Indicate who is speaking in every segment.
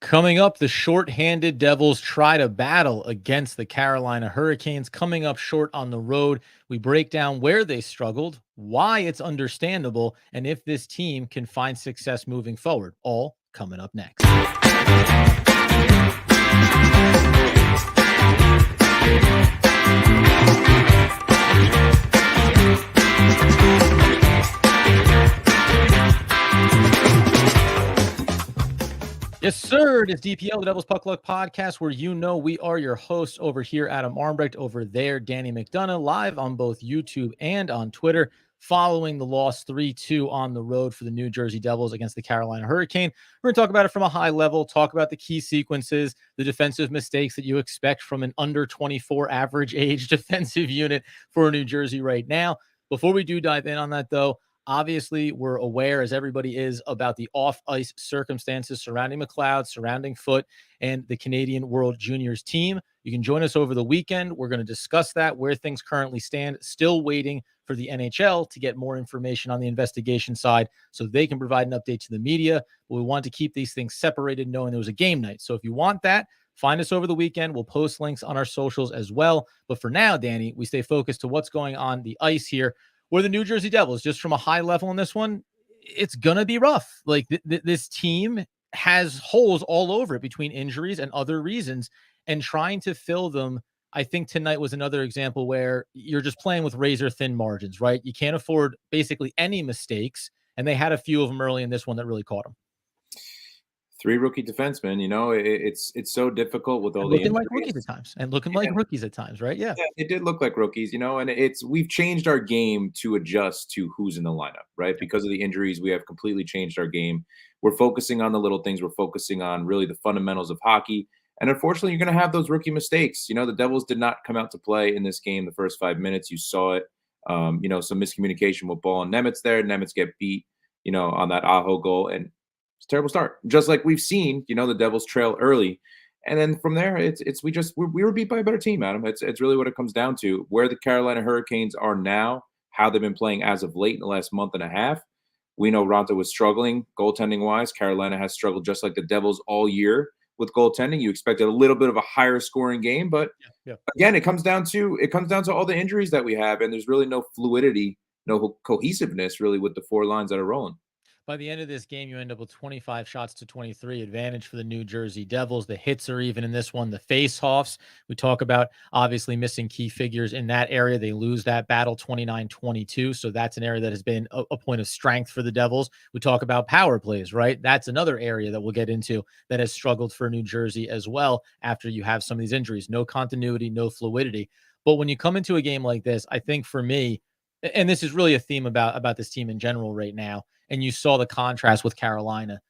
Speaker 1: Coming up, the short-handed Devils try to battle against the Carolina Hurricanes. Coming up short on the road, we break down where they struggled, why it's understandable, and if this team can find success moving forward. All coming up next. Yes, sir. It is DPL, the Devil's Puck Luck podcast, where we are your hosts. Over here, Adam Armbrecht. Over there, Danny McDonough, live on both YouTube and on Twitter, following the loss 3-2 on the road for the New Jersey Devils against the Carolina Hurricane. We're going to talk about it from a high level, talk about the key sequences, the defensive mistakes that you expect from an under 24 average age defensive unit for New Jersey right now. Before we do dive in on that, though, obviously, we're aware, as everybody is, about the off-ice circumstances surrounding McLeod, surrounding Foote, and the Canadian World Juniors team. You can join us over the weekend. We're going to discuss that, where things currently stand. Still waiting for the NHL to get more information on the investigation side so they can provide an update to the media. But we want to keep these things separated, knowing there was a game night. So if you want that, find us over the weekend. We'll post links on our socials as well. But for now, Danny, we stay focused to what's going on the ice here, where the New Jersey Devils, just from a high level in this one, it's going to be rough. Like this team has holes all over it between injuries and other reasons, and trying to fill them. I think tonight was another example where you're just playing with razor thin margins, right? You can't afford basically any mistakes, and they had a few of them early in this one that really caught them.
Speaker 2: Three rookie defensemen, it's so difficult with all
Speaker 1: And
Speaker 2: the
Speaker 1: looking like
Speaker 2: injuries.
Speaker 1: rookies at times, and looking like rookies at times, right? Yeah.
Speaker 2: Yeah, it did look like rookies, and we've changed our game to adjust to who's in the lineup, right? Because of the injuries, we have completely changed our game. We're focusing on the little things. We're focusing on really the fundamentals of hockey. And unfortunately, you're going to have those rookie mistakes. The Devils did not come out to play in this game the first 5 minutes. You saw it. Some miscommunication with Ball and Nemitz there. Nemitz get beat, on that Aho goal. And it's a terrible start. Just like we've seen, the Devils trail early. And then from there, we were beat by a better team, Adam. It's really what it comes down to. Where the Carolina Hurricanes are now, how they've been playing as of late in the last month and a half. We know Ronta was struggling goaltending wise. Carolina has struggled just like the Devils all year with goaltending. You expected a little bit of a higher scoring game, but again, it comes down to all the injuries that we have, and there's really no fluidity, no cohesiveness really with the four lines that are rolling.
Speaker 1: By the end of this game, you end up with 25 shots to 23 advantage for the New Jersey Devils. The hits are even in this one. The face-offs, we talk about obviously missing key figures in that area. They lose that battle 29-22. So that's an area that has been a point of strength for the Devils. We talk about power plays, right? That's another area that we'll get into that has struggled for New Jersey as well after you have some of these injuries. No continuity, no fluidity. But when you come into a game like this, I think for me, and this is really a theme about this team in general right now, and you saw the contrast with Carolina.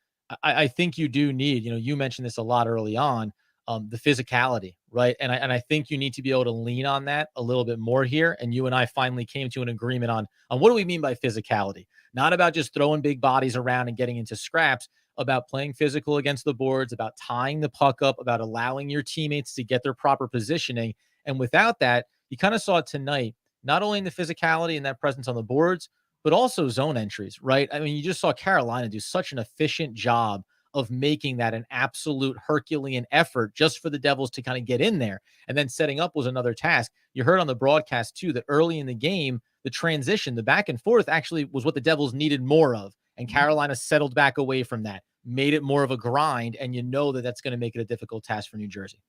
Speaker 1: I think you do need, you mentioned this a lot early on, the physicality, right? And I think you need to be able to lean on that a little bit more here. And you and I finally came to an agreement on what do we mean by physicality? Not about just throwing big bodies around and getting into scraps, about playing physical against the boards, about tying the puck up, about allowing your teammates to get their proper positioning. And without that, you kind of saw it tonight, not only in the physicality and that presence on the boards, but also zone entries, right? I mean, you just saw Carolina do such an efficient job of making that an absolute Herculean effort just for the Devils to kind of get in there. And then setting up was another task. You heard on the broadcast, too, that early in the game, the transition, the back and forth actually was what the Devils needed more of. And Carolina settled back away from that, made it more of a grind. And you know that that's going to make it a difficult task for New Jersey.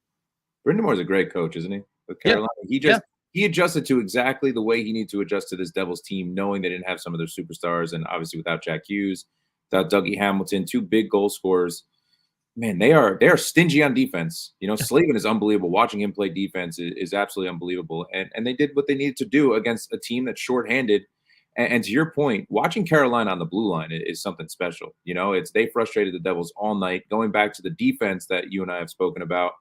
Speaker 2: Brind'Amour's a great coach, isn't he? With Carolina, he adjusted to exactly the way he needed to adjust to this Devils team, knowing they didn't have some of their superstars, and obviously without Jack Hughes, without Dougie Hamilton, two big goal scorers. Man, they are stingy on defense. Slavin is unbelievable. Watching him play defense is absolutely unbelievable. And they did what they needed to do against a team that's shorthanded. And to your point, watching Carolina on the blue line is something special. They frustrated the Devils all night. Going back to the defense that you and I have spoken about,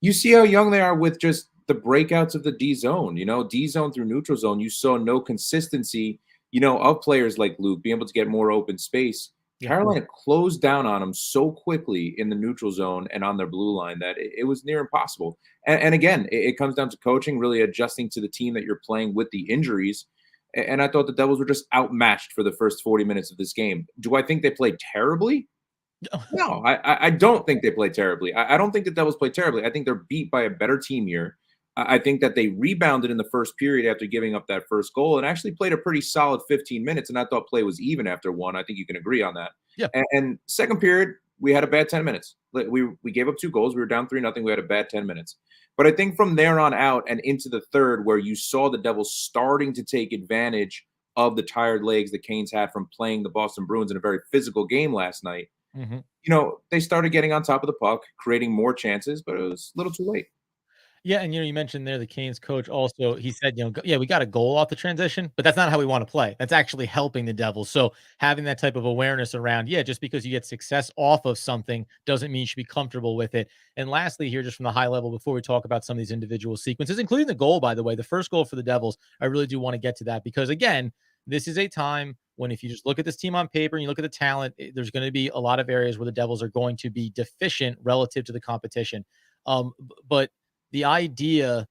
Speaker 2: you see how young they are with just the breakouts of the D zone, D zone through neutral zone. You saw no consistency, of players like Luke being able to get more open space. Yeah. Carolina closed down on them so quickly in the neutral zone and on their blue line that it was near impossible. And again, it comes down to coaching, really adjusting to the team that you're playing with the injuries. And I thought the Devils were just outmatched for the first 40 minutes of this game. Do I think they played terribly? No, I don't think they play terribly. I don't think the Devils play terribly. I think they're beat by a better team here. I think that they rebounded in the first period after giving up that first goal and actually played a pretty solid 15 minutes. And I thought play was even after one. I think you can agree on that.
Speaker 1: Yeah.
Speaker 2: And second period, we had a bad 10 minutes. We gave up 2 goals. We were down 3-0. We had a bad 10 minutes. But I think from there on out and into the third, where you saw the Devils starting to take advantage of the tired legs the Canes had from playing the Boston Bruins in a very physical game last night,
Speaker 1: Mhm.
Speaker 2: they started getting on top of the puck, creating more chances, but it was a little too late.
Speaker 1: Yeah, and you mentioned there the Canes coach also, he said, yeah, we got a goal off the transition, but that's not how we want to play. That's actually helping the Devils. So having that type of awareness around, yeah, just because you get success off of something doesn't mean you should be comfortable with it. And lastly, here, just from the high level, before we talk about some of these individual sequences, including the goal, by the way, the first goal for the Devils, I really do want to get to that because again, this is a time when if you just look at this team on paper and you look at the talent, there's going to be a lot of areas where the Devils are going to be deficient relative to the competition. But the idea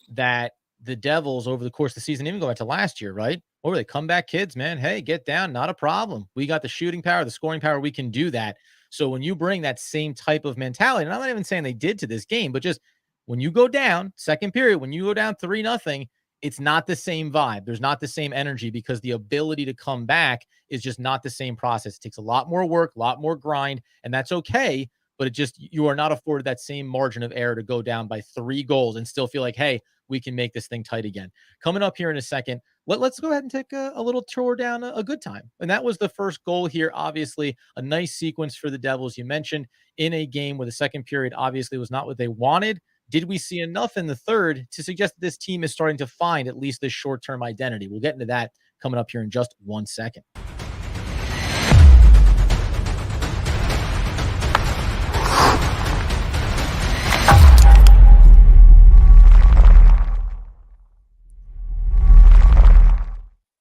Speaker 1: that the Devils over the course of the season, even going back to last year, right? What were they? Comeback kids, man. Hey, get down, not a problem. We got the shooting power, the scoring power. We can do that. So when you bring that same type of mentality, and I'm not even saying they did to this game, but just when you go down, second period, when you go down 3-0, it's not the same vibe. There's not the same energy because the ability to come back is just not the same process. It takes a lot more work, a lot more grind, and that's okay. But it just, you are not afforded that same margin of error to go down by 3 goals and still feel like, hey, we can make this thing tight again. Coming up here in a second, let's go ahead and take a little tour down a good time. And that was the first goal here. Obviously, a nice sequence for the Devils. You mentioned in a game where the second period obviously was not what they wanted. Did we see enough in the third to suggest that this team is starting to find at least this short term identity? We'll get into that coming up here in just 1 second.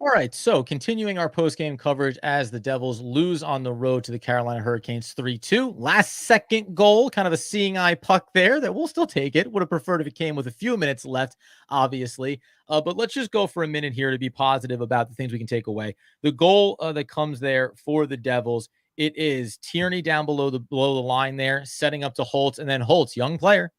Speaker 1: All right, so continuing our post-game coverage as the Devils lose on the road to the Carolina Hurricanes 3-2. Last second goal, kind of a seeing eye puck there that we'll still take it. Would have preferred if it came with a few minutes left, obviously. But let's just go for a minute here to be positive about the things we can take away. The goal that comes there for the Devils, it is Tierney down below the line there, setting up to Holtz, and then Holtz, young player,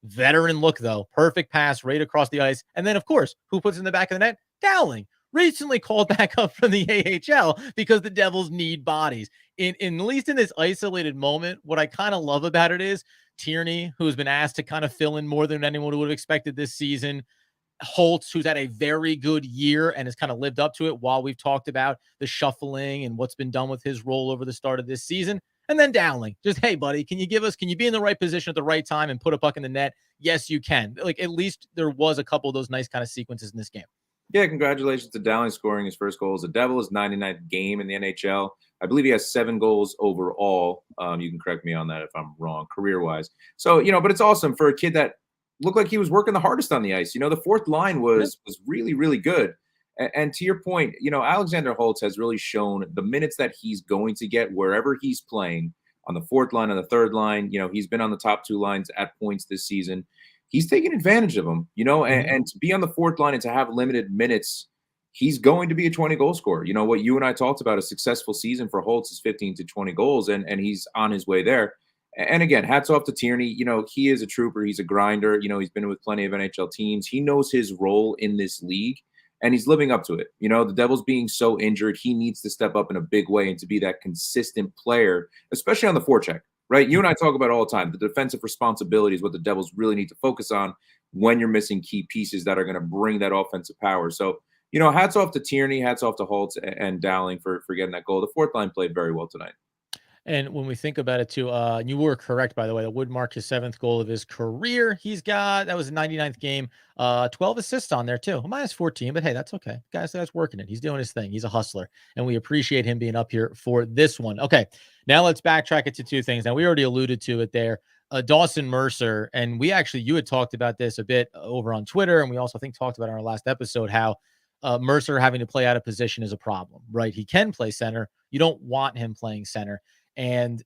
Speaker 1: veteran look though, perfect pass right across the ice. And then, of course, who puts it in the back of the net? Dowling, recently called back up from the AHL because the Devils need bodies. In at least in this isolated moment, what I kind of love about it is Tierney, who's been asked to kind of fill in more than anyone would have expected this season. Holtz, who's had a very good year and has kind of lived up to it while we've talked about the shuffling and what's been done with his role over the start of this season. And then Dowling, just, hey, buddy, can you be in the right position at the right time and put a puck in the net? Yes, you can. Like, at least there was a couple of those nice kind of sequences in this game.
Speaker 2: Yeah, congratulations to Dowling scoring his first goal as a Devil, his 99th game in the NHL. I believe he has 7 goals overall. You can correct me on that if I'm wrong, career-wise. So, but it's awesome for a kid that looked like he was working the hardest on the ice. The fourth line was really, really good. And to your point, Alexander Holtz has really shown the minutes that he's going to get wherever he's playing on the fourth line, on the third line. He's been on the top 2 lines at points this season. He's taking advantage of them, and to be on the fourth line and to have limited minutes, he's going to be a 20 goal scorer. What you and I talked about, a successful season for Holtz is 15 to 20 goals, and he's on his way there. And again, hats off to Tierney. He is a trooper. He's a grinder. He's been with plenty of NHL teams. He knows his role in this league, and he's living up to it. The Devils being so injured, he needs to step up in a big way and to be that consistent player, especially on the forecheck. Right? You and I talk about it all the time. The defensive responsibility is what the Devils really need to focus on when you're missing key pieces that are going to bring that offensive power. So, hats off to Tierney, hats off to Holtz and Dowling for getting that goal. The fourth line played very well tonight.
Speaker 1: And when we think about it too, you were correct, by the way, that would mark his 7th goal of his career. That was the 99th game, 12 assists on there too. Minus 14, but hey, that's okay. Guy's working it. He's doing his thing. He's a hustler. And we appreciate him being up here for this one. Okay, now let's backtrack it to 2 things. Now, we already alluded to it there. Dawson Mercer, and you had talked about this a bit over on Twitter, and we also, I think, talked about in our last episode how Mercer having to play out of position is a problem, right? He can play center. You don't want him playing center. And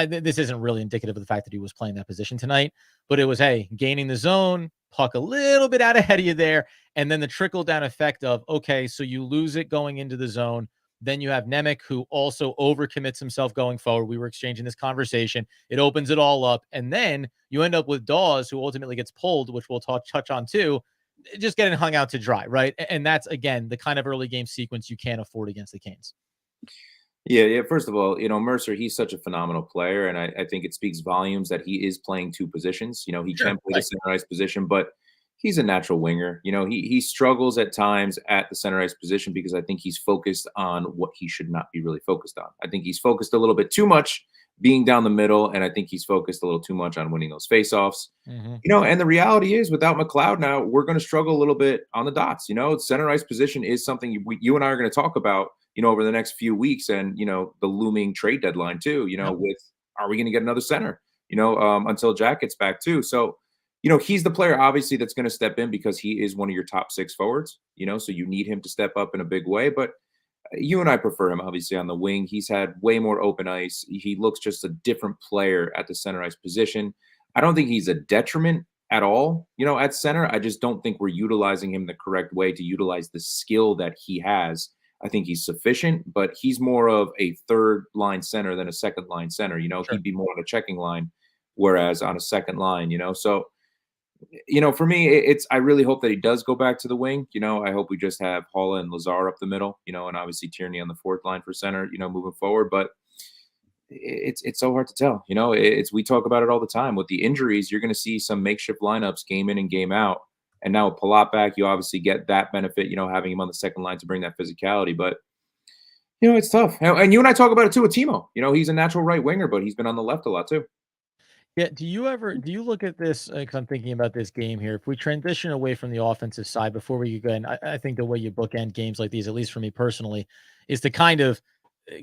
Speaker 1: this isn't really indicative of the fact that he was playing that position tonight, but it was, hey, gaining the zone, puck a little bit out ahead of you there, and then the trickle down effect of, okay, so you lose it going into the zone. Then you have Nemec, who also overcommits himself going forward. We were exchanging this conversation. It opens it all up. And then you end up with Dawes, who ultimately gets pulled, which we'll touch on too, just getting hung out to dry, right? And that's, again, the kind of early game sequence you can't afford against the Canes.
Speaker 2: Yeah. First of all, Mercer, he's such a phenomenal player, and I think it speaks volumes that he is playing two positions. He
Speaker 1: Sure.
Speaker 2: can play the center ice position, but he's a natural winger. He struggles at times at the center ice position because I think he's focused on what he should not be really focused on. I think he's focused a little bit too much being down the middle, and I think he's focused a little too much on winning those faceoffs.
Speaker 1: Mm-hmm.
Speaker 2: And the reality is, without McLeod now, we're going to struggle a little bit on the dots. Center ice position is something you and I are going to talk about, over the next few weeks, and the looming trade deadline too.
Speaker 1: Yep.
Speaker 2: With, are we going to get another center? Until Jack gets back too. So, he's the player obviously that's going to step in because he is one of your top six forwards. So you need him to step up in a big way. But you and I prefer him obviously on the wing. He's had way more open ice. He looks just a different player at the center ice position. I don't think he's a detriment at all, at center. I just don't think we're utilizing him the correct way to utilize the skill that he has. I think he's sufficient, but he's more of a third line center than a second line center.
Speaker 1: Sure.
Speaker 2: He'd be more on a checking line, whereas on a second line, so, for me, I really hope that he does go back to the wing. I hope we just have Halla and Lazar up the middle, and obviously Tierney on the fourth line for center, moving forward. But it's so hard to tell. We talk about it all the time. With the injuries, you're going to see some makeshift lineups game in and game out. And now with Palat back, you obviously get that benefit, having him on the second line to bring that physicality. But, it's tough. And you and I talk about it too with Timo. He's a natural right winger, but he's been on the left a lot too.
Speaker 1: Yeah. Do you look at this? Because I'm thinking about this game here. If we transition away from the offensive side before we go in, I think the way you bookend games like these, at least for me personally, is to kind of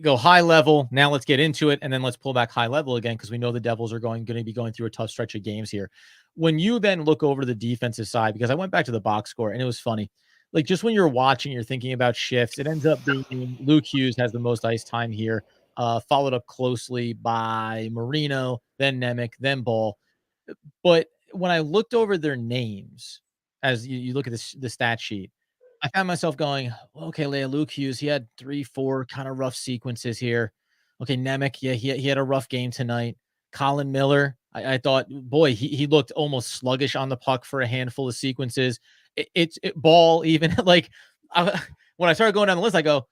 Speaker 1: go high level. Now let's get into it, and then let's pull back high level again because we know the Devils are going to be going through a tough stretch of games here. When you then look over the defensive side, because I went back to the box score and it was funny. Like just when you're watching, you're thinking about shifts. It ends up being Luke Hughes has the most ice time here, followed up closely by Marino, then Nemec, then Ball. But when I looked over their names, as you look at the stat sheet, I found myself going, well, okay, Leia, Luke Hughes, he had 3-4 kind of rough sequences here. Okay, Nemec, yeah, he had a rough game tonight. Colin Miller, I thought, boy, he looked almost sluggish on the puck for a handful of sequences. It's Ball even like when I started going down the list, I go,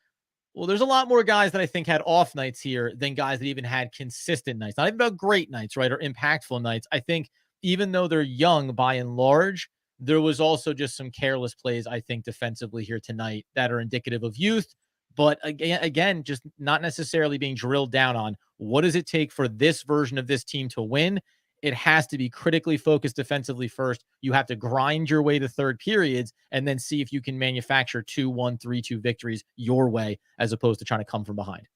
Speaker 1: well, there's a lot more guys that I think had off nights here than guys that even had consistent nights. Not even about great nights, right? Or impactful nights. I think even though they're young by and large, there was also just some careless plays, I think, defensively here tonight that are indicative of youth. But again, just not necessarily being drilled down on what does it take for this version of this team to win. It has to be critically focused defensively first. You have to grind your way to third periods and then see if you can manufacture 2-1, 3-2 victories your way, as opposed to trying to come from behind.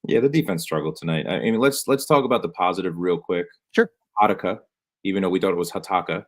Speaker 2: Yeah, the defense struggled tonight. I mean, let's talk about the positive real quick.
Speaker 1: Sure.
Speaker 2: Hataka, even though we thought it was Hataka.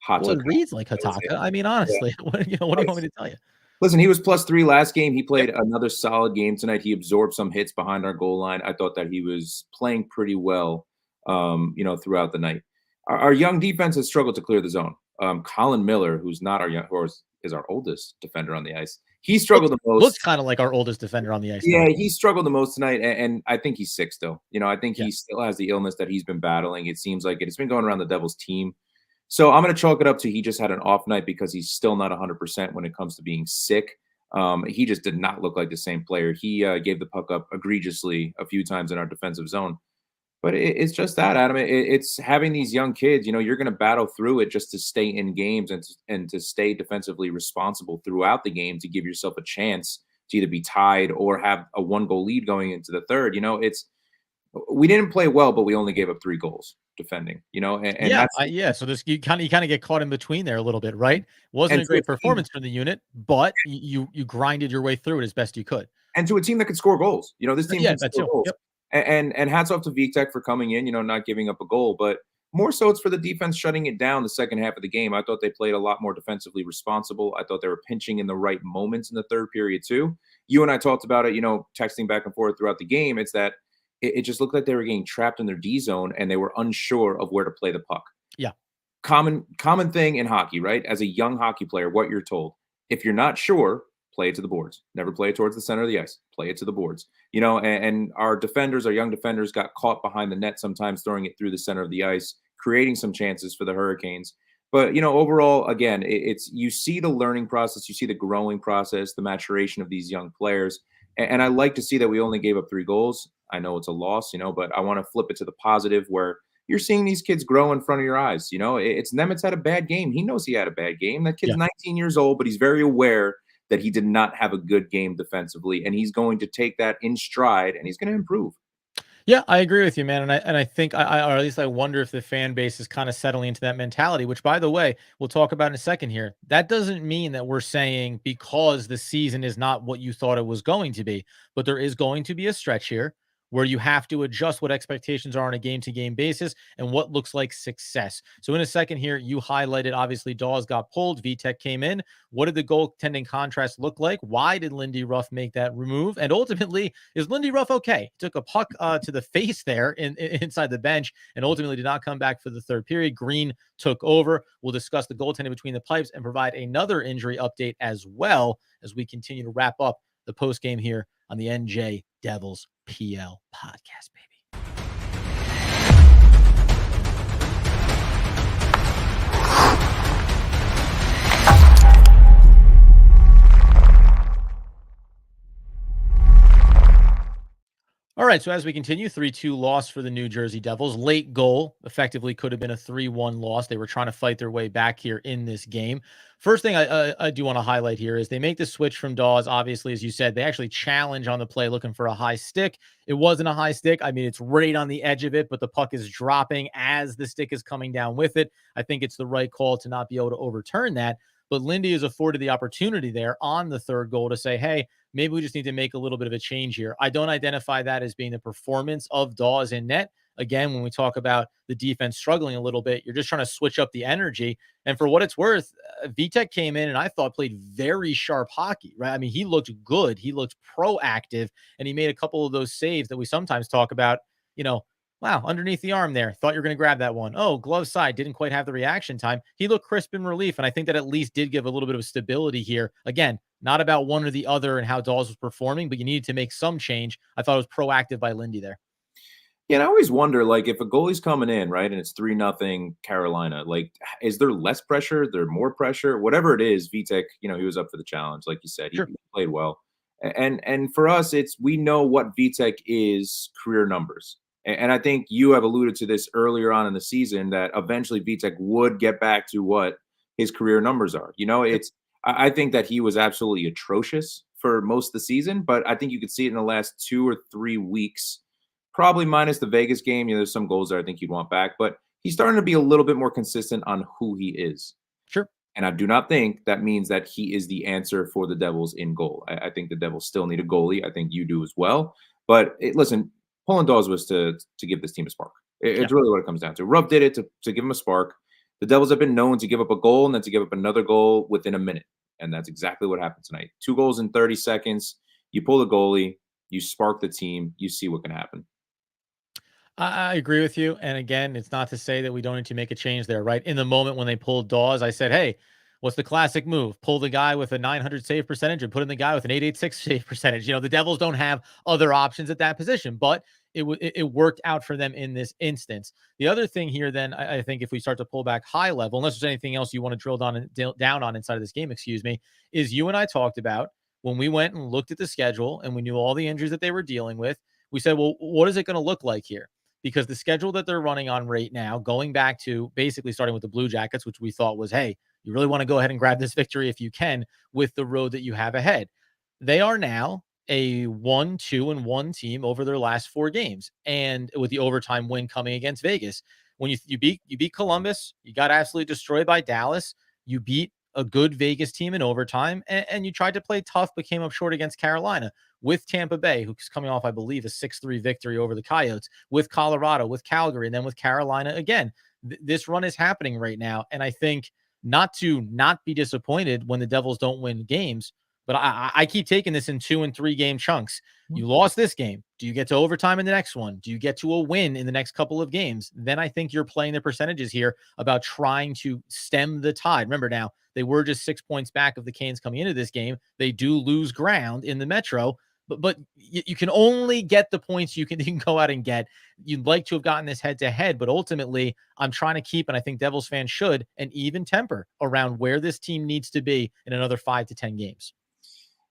Speaker 1: Well, it reads like Hataka. I mean, honestly, yeah. what do you want me to tell you?
Speaker 2: Listen, he was +3 last game. He played another solid game tonight. He absorbed some hits behind our goal line. I thought that he was playing pretty well, throughout the night. Our young defense has struggled to clear the zone. Colin Miller, who's not our young, or is our oldest defender on the ice, he struggled the most.
Speaker 1: Looks kind of like our oldest defender on the ice.
Speaker 2: Yeah, he struggled the most tonight, and I think he's sick still. I think
Speaker 1: Yeah.
Speaker 2: he still has the illness that he's been battling. It seems like it's been going around the Devils team. So I'm going to chalk it up to he just had an off night because he's still not 100% when it comes to being sick. He just did not look like the same player. He gave the puck up egregiously a few times in our defensive zone. But it's just that, Adam. It's having these young kids. You're going to battle through it just to stay in games and to stay defensively responsible throughout the game to give yourself a chance to either be tied or have a 1-goal lead going into the third. We didn't play well, but we only gave up 3 goals defending.
Speaker 1: So you kind of get caught in between there a little bit, right? Wasn't a great performance from the unit, but you grinded your way through it as best you could.
Speaker 2: And to a team that could score goals, this team can score goals.
Speaker 1: Yep.
Speaker 2: And hats off to Vitek for coming in, not giving up a goal, but more so it's for the defense shutting it down the second half of the game. I thought they played a lot more defensively responsible. I thought they were pinching in the right moments in the third period too. You and I talked about it, texting back and forth throughout the game. It's that it just looked like they were getting trapped in their D zone and they were unsure of where to play the puck.
Speaker 1: Yeah.
Speaker 2: Common thing in hockey, right? As a young hockey player, what you're told, if you're not sure, play it to the boards. Never play it towards the center of the ice. Play it to the boards. And our defenders, our young defenders, got caught behind the net sometimes, throwing it through the center of the ice, creating some chances for the Hurricanes. But overall, again, it's you see the learning process, you see the growing process, the maturation of these young players, and I like to see that we only gave up 3 goals. I know it's a loss, but I want to flip it to the positive where you're seeing these kids grow in front of your eyes. It's Nemitz had a bad game. He knows he had a bad game. That kid's
Speaker 1: Yeah.
Speaker 2: 19 years old, but he's very aware that he did not have a good game defensively, and he's going to take that in stride and he's going to improve.
Speaker 1: Yeah, I agree with you, man, and I think or at least I wonder if the fan base is kind of settling into that mentality. Which, by the way, we'll talk about in a second here. That doesn't mean that we're saying because the season is not what you thought it was going to be, but there is going to be a stretch here where you have to adjust what expectations are on a game-to-game basis and what looks like success. So, in a second here, you highlighted obviously Dawes got pulled, Vitek came in. What did the goaltending contrast look like? Why did Lindy Ruff make that remove? And ultimately, is Lindy Ruff okay? Took a puck to the face there inside the bench and ultimately did not come back for the third period. Green took over. We'll discuss the goaltending between the pipes and provide another injury update as well as we continue to wrap up the post game here on the NJ Devils PL podcast, baby. All right, so as we continue, 3-2 loss for the New Jersey Devils. Late goal effectively could have been a 3-1 loss. They were trying to fight their way back here in this game. First thing I do want to highlight here is they make the switch from Dawes. Obviously, as you said, they actually challenge on the play looking for a high stick. It wasn't a high stick. I mean, it's right on the edge of it, but the puck is dropping as the stick is coming down with it. I think it's the right call to not be able to overturn that. But Lindy is afforded the opportunity there on the third goal to say, hey, maybe we just need to make a little bit of a change here. I don't identify that as being the performance of Dawes in net. Again, when we talk about the defense struggling a little bit, you're just trying to switch up the energy. And for what it's worth, Vitek came in and I thought played very sharp hockey, right? I mean, he looked good. He looked proactive and he made a couple of those saves that we sometimes talk about, wow, underneath the arm there. Thought you were going to grab that one. Oh, glove side. Didn't quite have the reaction time. He looked crisp in relief, and I think that at least did give a little bit of stability here. Again, not about one or the other and how Dawes was performing, but you needed to make some change. I thought it was proactive by Lindy there.
Speaker 2: Yeah, and I always wonder, like, if a goalie's coming in, right, and it's 3-0 Carolina, like, is there less pressure? There more pressure? Whatever it is, Vitek, he was up for the challenge. Like you said, he
Speaker 1: Sure.
Speaker 2: played well. And for us, we know what Vitek is career numbers. And I think you have alluded to this earlier on in the season that eventually Vitek would get back to what his career numbers are. I think that he was absolutely atrocious for most of the season, but I think you could see it in the last 2 or 3 weeks, probably minus the Vegas game. There's some goals there I think you'd want back, but he's starting to be a little bit more consistent on who he is.
Speaker 1: Sure.
Speaker 2: And I do not think that means that he is the answer for the Devils in goal. I think the Devils still need a goalie. I think you do as well. But listen, pulling Dawes was to give this team a spark. It's really what it comes down to. Rupp did it to give him a spark. The Devils have been known to give up a goal and then to give up another goal within a minute. And that's exactly what happened tonight. 2 goals in 30 seconds. You pull the goalie, you spark the team, you see what can happen.
Speaker 1: I agree with you. And again, it's not to say that we don't need to make a change there, right? In the moment when they pulled Dawes, I said, hey, what's the classic move? Pull the guy with a 900 save percentage and put in the guy with an 886 save percentage. The Devils don't have other options at that position, but it worked out for them in this instance. The other thing here, then, I think if we start to pull back high level, unless there's anything else you want to drill down on inside of this game, is you and I talked about when we went and looked at the schedule and we knew all the injuries that they were dealing with. We said, well, what is it going to look like here? Because the schedule that they're running on right now, going back to basically starting with the Blue Jackets, which we thought was, hey, you really want to go ahead and grab this victory if you can with the road that you have ahead. They are now a 1-2-1 team over their last 4 games. And with the overtime win coming against Vegas, when you beat Columbus, you got absolutely destroyed by Dallas. You beat a good Vegas team in overtime, and you tried to play tough, but came up short against Carolina. With Tampa Bay, who's coming off, I believe, a 6-3 victory over the Coyotes, with Colorado, with Calgary, and then with Carolina again. This run is happening right now, and I think not to not be disappointed when the Devils don't win games, But I keep taking this in 2 and 3 game chunks.
Speaker 2: Mhm.
Speaker 1: You lost this game. Do you get to overtime in the next one? Do you get to a win in the next couple of games? Then I think you're playing the percentages here about trying to stem the tide. Remember now, they were just 6 points back of the Canes coming into this game. They do lose ground in the Metro, but you can only get the points you can go out and get. You'd like to have gotten this head to head, but ultimately, I'm trying to keep, and I think Devils fans should, an even temper around where this team needs to be in another 5 to 10 games.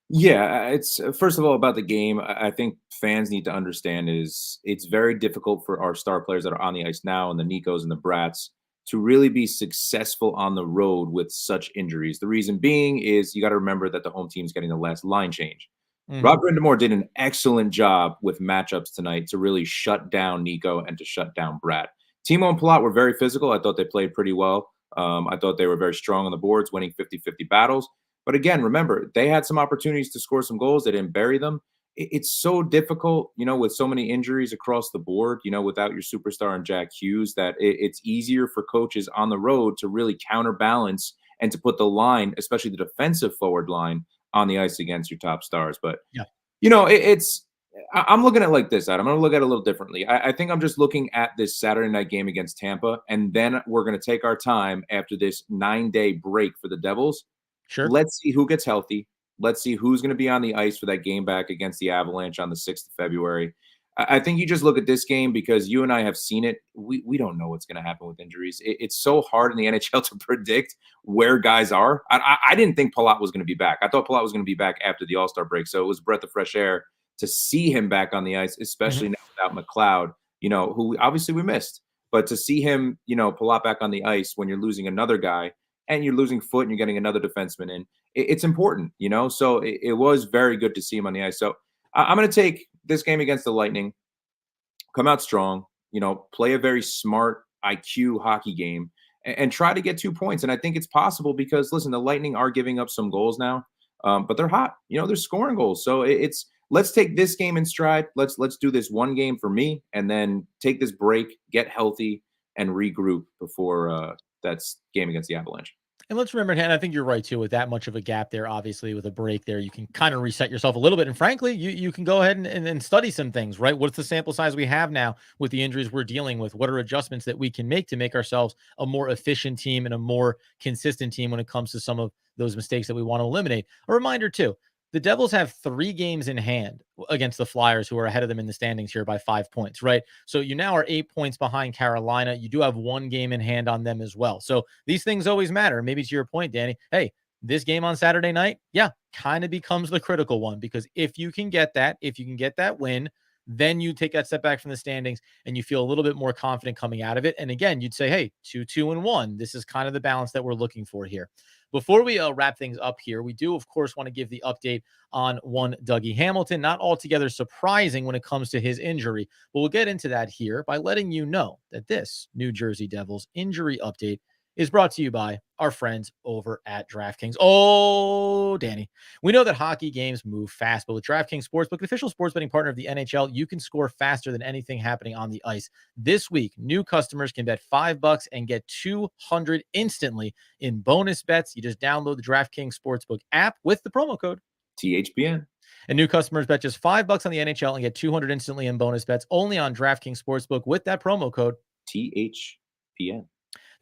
Speaker 2: Yeah, it's first of all about the game. I think fans need to understand is it's very difficult for our star players that are on the ice now and the Nikos and the Brats to really be successful on the road with such injuries. The reason being is you got to remember that the home team's getting the last line change.
Speaker 1: Mhm.
Speaker 2: Rob Brindamore did an excellent job with matchups tonight to really shut down Nico and to shut down Brat. Timo and Palat were very physical. I thought they played pretty well. I thought they were very strong on the boards, winning 50-50 battles. But again, remember, they had some opportunities to score some goals. They didn't bury them. It's so difficult, with so many injuries across the board, without your superstar and Jack Hughes, that it's easier for coaches on the road to really counterbalance and to put the line, especially the defensive forward line, on the ice against your top stars. But
Speaker 1: Yeah.
Speaker 2: I'm looking at it like this, Adam. I'm going to look at it a little differently. I think I'm just looking at this Saturday night game against Tampa, and then we're going to take our time after this 9-day break for the Devils.
Speaker 1: Sure.
Speaker 2: Let's see who gets healthy. Let's see who's going to be on the ice for that game back against the Avalanche on the 6th of February. I think you just look at this game because you and I have seen it. We don't know what's going to happen with injuries. It's so hard in the NHL to predict where guys are. I didn't think Palat was going to be back. I thought Palat was going to be back after the All-Star break. So it was a breath of fresh air to see him back on the ice, especially
Speaker 1: Mhm.
Speaker 2: now without McLeod, who obviously we missed. But to see him, Palat back on the ice when you're losing another guy and you're losing Foot and you're getting another defenseman in, it's important, So it was very good to see him on the ice. So I'm going to take this game against the Lightning, come out strong, play a very smart IQ hockey game and try to get 2 points. And I think it's possible because, listen, the Lightning are giving up some goals now, but they're hot. They're scoring goals. So it's let's take this game in stride. Let's do this one game for me and then take this break, get healthy, and regroup before that game against the Avalanche.
Speaker 1: And let's remember, and I think you're right too, with that much of a gap there, obviously with a break there, you can kind of reset yourself a little bit. And frankly, you can go ahead and study some things, right? What's the sample size we have now with the injuries we're dealing with? What are adjustments that we can make to make ourselves a more efficient team and a more consistent team when it comes to some of those mistakes that we want to eliminate? A reminder too, the Devils have 3 games in hand against the Flyers, who are ahead of them in the standings here by 5 points, right? So you now are 8 points behind Carolina. You do have 1 game in hand on them as well. So these things always matter. Maybe to your point, Danny, hey, this game on Saturday night, yeah, kind of becomes the critical one because if you can get that win, then you take that step back from the standings and you feel a little bit more confident coming out of it. And again, you'd say, hey, 2-2-1. This is kind of the balance that we're looking for here. Before we wrap things up here, we do, of course, want to give the update on one Dougie Hamilton. Not altogether surprising when it comes to his injury, but we'll get into that here by letting you know that this New Jersey Devils injury update is brought to you by our friends over at DraftKings. Oh, Danny, we know that hockey games move fast, but with DraftKings Sportsbook, the official sports betting partner of the NHL, you can score faster than anything happening on the ice. This week, new customers can bet $5 and get 200 instantly in bonus bets. You just download the DraftKings Sportsbook app with the promo code
Speaker 2: THPN.
Speaker 1: and new customers bet just $5 on the NHL and get 200 instantly in bonus bets only on DraftKings Sportsbook with that promo code
Speaker 2: THPN.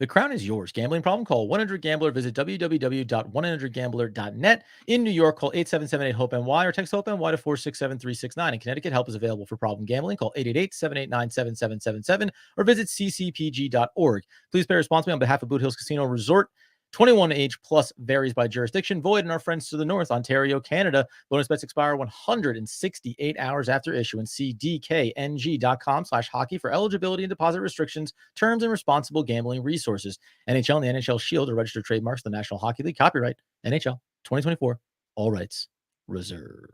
Speaker 1: The crown is yours. Gambling problem? Call 1-800-GAMBLER. Visit www.100gambler.net. In New York, call 877-8-HOPE-NY or text HOPE-NY to 467-369. In Connecticut, help is available for problem gambling. Call 888-789-7777 or visit ccpg.org. Please pay responsibly on behalf of Boot Hills Casino Resort. 21 age plus varies by jurisdiction. Void in our friends to the north, Ontario, Canada. Bonus bets expire 168 hours after issuance. See dkng.com/hockey for eligibility and deposit restrictions, terms, and responsible gambling resources. NHL and the NHL Shield are registered trademarks of the National Hockey League. Copyright NHL 2024. All rights reserved.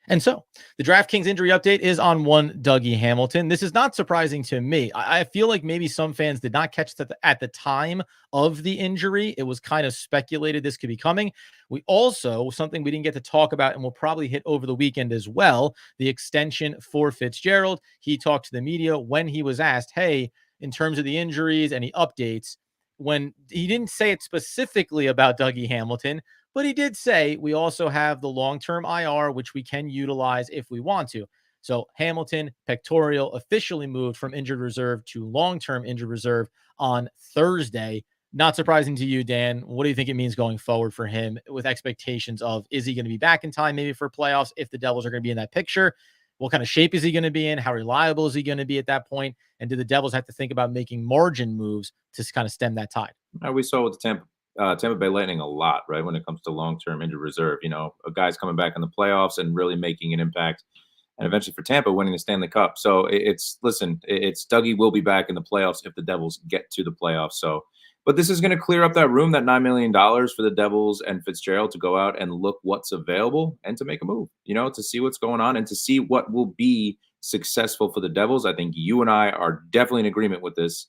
Speaker 1: And so the DraftKings injury update is on one Dougie Hamilton. This is not surprising to me. I feel like maybe some fans did not catch that at the time of the injury. It was kind of speculated this could be coming. We also, something we didn't get to talk about and we'll probably hit over the weekend as well, the extension for Fitzgerald. He talked to the media when he was asked, hey, in terms of the injuries, any updates? When he didn't say it specifically about Dougie Hamilton, But he did say we also have the long-term IR, which we can utilize if we want to. So Hamilton pectorial officially moved from injured reserve to long-term injured reserve on Thursday. Not surprising to you, Dan. What do you think it means going forward for him with expectations of, is he going to be back in time maybe for playoffs if the Devils are going to be in that picture? What kind of shape is he going to be in? How reliable is he going to be at that point? And do the Devils have to think about making margin moves to kind of stem that tide?
Speaker 2: We saw with the Tampa Bay Lightning a lot, right? When it comes to long-term injured reserve, a guy's coming back in the playoffs and really making an impact, and eventually for Tampa winning the Stanley Cup. So it's Dougie will be back in the playoffs if the Devils get to the playoffs. So, but this is going to clear up that room, that $9 million for the Devils and Fitzgerald to go out and look what's available and to make a move, to see what's going on and to see what will be successful for the Devils. I think you and I are definitely in agreement with this.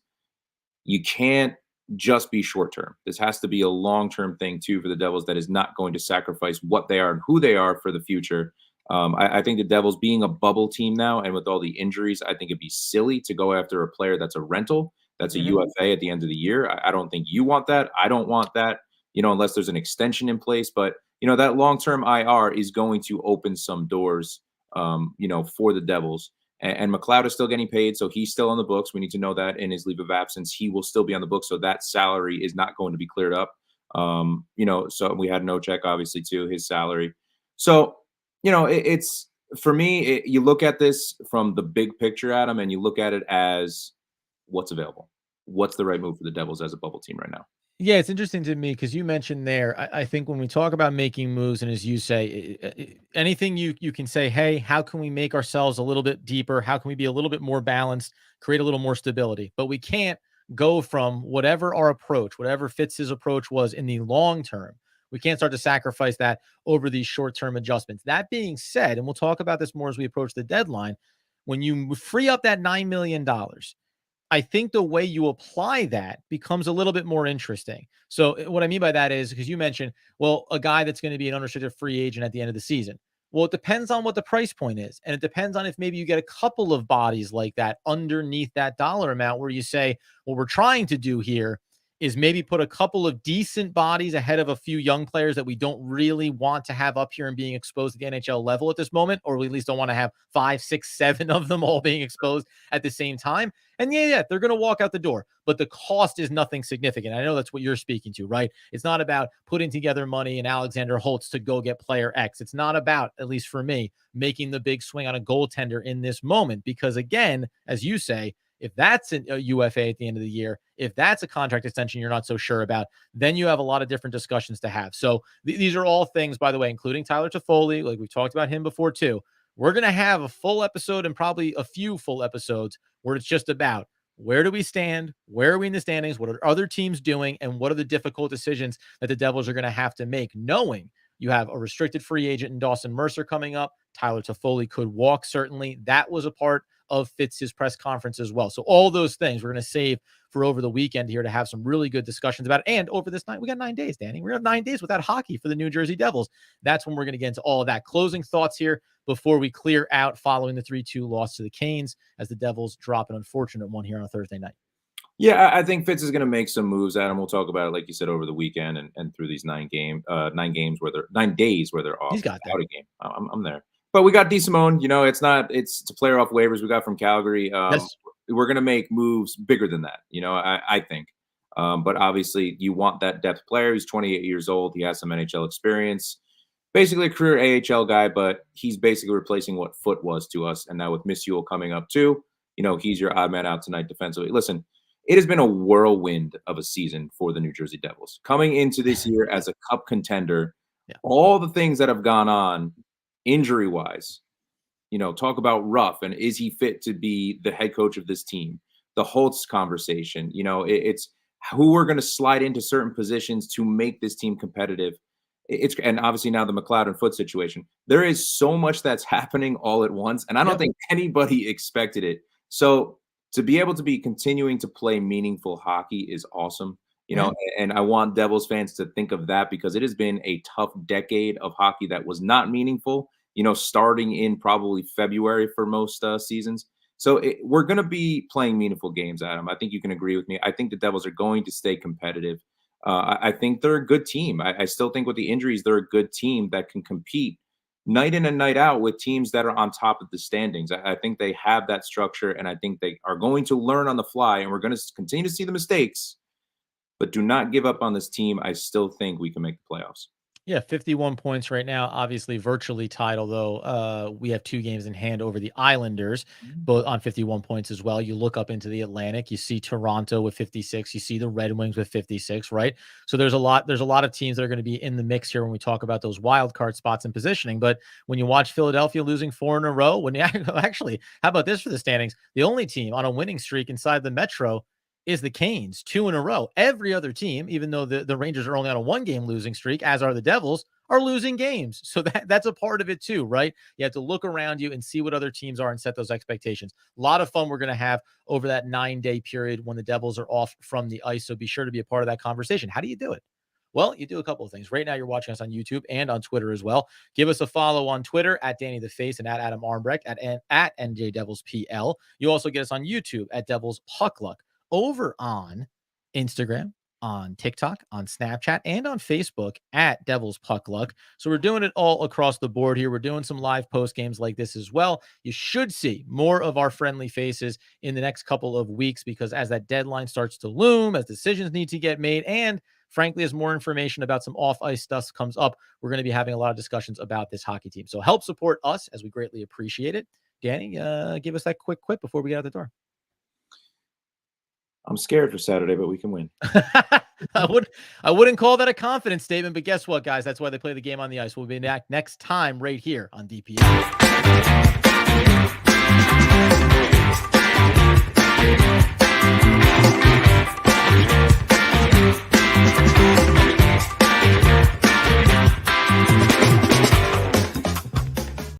Speaker 2: You can't just be short term. This has to be a long term thing too for the Devils that is not going to sacrifice what they are and who they are for the future. I think the Devils being a bubble team now and with all the injuries, I think it'd be silly to go after a player that's a rental, that's a UFA at the end of the year. I don't think you want that. I don't want that, unless there's an extension in place. But, that long term IR is going to open some doors, for the Devils. And McLeod is still getting paid, so he's still on the books. We need to know that in his leave of absence, he will still be on the books, so that salary is not going to be cleared up. So we had no check, obviously, too, his salary. So, it's for me, you look at this from the big picture, Adam, and you look at it as what's available. What's the right move for the Devils as a bubble team right now?
Speaker 1: Yeah, it's interesting to me because you mentioned there. I think when we talk about making moves, and as you say, anything you can say, hey, how can we make ourselves a little bit deeper? How can we be a little bit more balanced, create a little more stability? But we can't go from whatever our approach, whatever Fitz's approach was in the long term. We can't start to sacrifice that over these short term adjustments. That being said, and we'll talk about this more as we approach the deadline, when you free up that $9 million, I think the way you apply that becomes a little bit more interesting. So what I mean by that is, because you mentioned, well, a guy that's going to be an unrestricted free agent at the end of the season. Well, it depends on what the price point is. And it depends on if maybe you get a couple of bodies like that underneath that dollar amount where you say, what we're trying to do here is maybe put a couple of decent bodies ahead of a few young players that we don't really want to have up here and being exposed at the NHL level at this moment, or we at least don't want to have 5, 6, 7 of them all being exposed at the same time. And yeah, they're going to walk out the door, but the cost is nothing significant. I know that's what you're speaking to, right? It's not about putting together money and Alexander Holtz to go get player X. It's not about, at least for me, making the big swing on a goaltender in this moment, because again, as you say, if that's a UFA at the end of the year, if that's a contract extension you're not so sure about, then you have a lot of different discussions to have. So these are all things, by the way, including Tyler Toffoli, like we've talked about him before too. We're going to have a full episode and probably a few full episodes where it's just about where do we stand? Where are we in the standings? What are other teams doing? And what are the difficult decisions that the Devils are going to have to make, knowing you have a restricted free agent in Dawson Mercer coming up. Tyler Toffoli could walk, certainly. That was a part of Fitz's press conference as well. So all those things we're going to save for over the weekend here to have some really good discussions about it. And over this night, we got 9 days, Danny. We're going to have 9 days without hockey for the New Jersey Devils. That's when we're going to get into all of that. Closing thoughts here before we clear out following the 3-2 loss to the Canes as the Devils drop an unfortunate one here on a Thursday night.
Speaker 2: Yeah, I think Fitz is going to make some moves, Adam. We'll talk about it, like you said, over the weekend and through these 9 days where they're off.
Speaker 1: He's got that.
Speaker 2: A game. I'm there. But we got DeSimone. It's a player off waivers we got from Calgary.
Speaker 1: Yes.
Speaker 2: We're going to make moves bigger than that. I think. But obviously, you want that depth player. He's 28 years old. He has some NHL experience. Basically a career AHL guy, but he's basically replacing what Foote was to us. And now with Misule coming up too, he's your odd man out tonight defensively. Listen, it has been a whirlwind of a season for the New Jersey Devils. Coming into this year as a cup contender, all the things that have gone on injury-wise, talk about Ruff and is he fit to be the head coach of this team? The Holtz conversation, it's who we're going to slide into certain positions to make this team competitive. And obviously now the McLeod and Foote situation. There is so much that's happening all at once, and I don't think anybody expected it. So to be able to be continuing to play meaningful hockey is awesome, and I want Devils fans to think of that because it has been a tough decade of hockey that was not meaningful, starting in probably February for most seasons. So we're going to be playing meaningful games, Adam. I think you can agree with me. I think the Devils are going to stay competitive. I think they're a good team. I still think with the injuries, they're a good team that can compete night in and night out with teams that are on top of the standings. I think they have that structure, and I think they are going to learn on the fly, and we're going to continue to see the mistakes, but do not give up on this team. I still think we can make the playoffs.
Speaker 1: Yeah, 51 points right now, obviously virtually tied, although we have 2 games in hand over the Islanders, both on 51 points as well. You look up into the Atlantic, you see Toronto with 56, you see the Red Wings with 56, right? So there's a lot of teams that are going to be in the mix here when we talk about those wild card spots and positioning. But when you watch Philadelphia losing 4 in a row, when you actually, how about this for the standings? The only team on a winning streak inside the Metro is the Canes, 2 in a row. Every other team, even though the Rangers are only on a 1-game losing streak, as are the Devils, are losing games. So that's a part of it too, right? You have to look around you and see what other teams are and set those expectations. A lot of fun we're going to have over that 9-day period when the Devils are off from the ice. So be sure to be a part of that conversation. How do you do it? Well, you do a couple of things. Right now, you're watching us on YouTube and on Twitter as well. Give us a follow on Twitter at Danny the Face and at Adam Armbrecht at NJ Devils PL. You also get us on YouTube at Devils Puck Luck. Over on Instagram, on TikTok, on Snapchat, and on Facebook at Devils Puck Luck. So we're doing it all across the board here. We're doing some live post games like this as well. You should see more of our friendly faces in the next couple of weeks, because as that deadline starts to loom, as decisions need to get made, and frankly, as more information about some off-ice stuff comes up, we're going to be having a lot of discussions about this hockey team. So help support us, as we greatly appreciate it. Danny, give us that quick quip before we get out the door.
Speaker 2: I'm scared for Saturday, but we can win.
Speaker 1: I wouldn't call that a confidence statement, but guess what, guys? That's why they play the game on the ice. We'll be back next time right here on DPS.